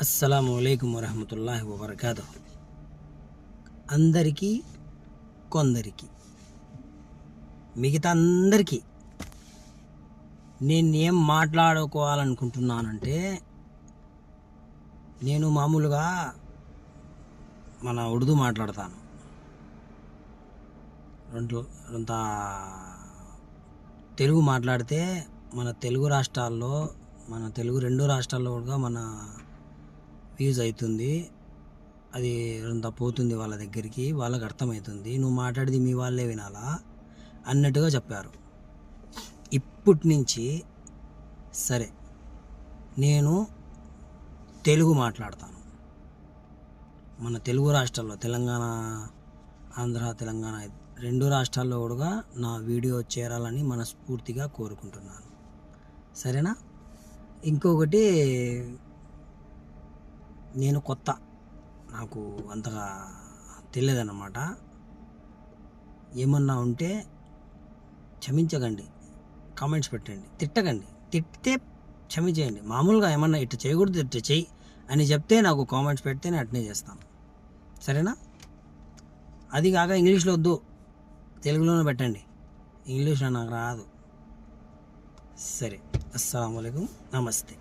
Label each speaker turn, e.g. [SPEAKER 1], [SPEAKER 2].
[SPEAKER 1] అస్సలాము అలైకుం వరహమతుల్లాహి వబర్కాతుహు. అందరికీ కొందరికి మిగతా అందరికీ నేను ఏం మాట్లాడుకోవాలనుకుంటున్నానంటే, నేను మామూలుగా మన ఉర్దూ మాట్లాడతాను. కొంత తెలుగు మాట్లాడితే మన తెలుగు రాష్ట్రాల్లో, మన తెలుగు రెండు రాష్ట్రాల్లో కూడా మన యూజ్ అవుతుంది. అది అంత పోతుంది వాళ్ళ దగ్గరికి, వాళ్ళకి అర్థమవుతుంది. నువ్వు మాట్లాడేది మీ వాళ్ళే వినాలా అన్నట్టుగా చెప్పారు. ఇప్పటి నుంచి సరే నేను తెలుగు మాట్లాడతాను. మన తెలుగు రాష్ట్రాల్లో తెలంగాణ, ఆంధ్ర, తెలంగాణ రెండు రాష్ట్రాల్లో కూడా నా వీడియో చేరాలని మనస్ఫూర్తిగా కోరుకుంటున్నాను. సరేనా? ఇంకొకటి, నేను కొత్త, నాకు అంతగా తెలియదన్నమాట. ఏమన్నా ఉంటే క్షమించకండి, కామెంట్స్ పెట్టండి, తిట్టకండి. తిట్టితే క్షమించేయండి. మామూలుగా ఏమన్నా ఇట్లా చేయకూడదు, ఇట్లా చెయ్యి అని చెప్తే నాకు కామెంట్స్ పెడితే నేను అట్నే చేస్తాను. సరేనా? అది కాక ఇంగ్లీష్లో వద్దు, తెలుగులోనే పెట్టండి. ఇంగ్లీష్లో నాకు రాదు. సరే, అస్సలాము అలైకుం, నమస్తే.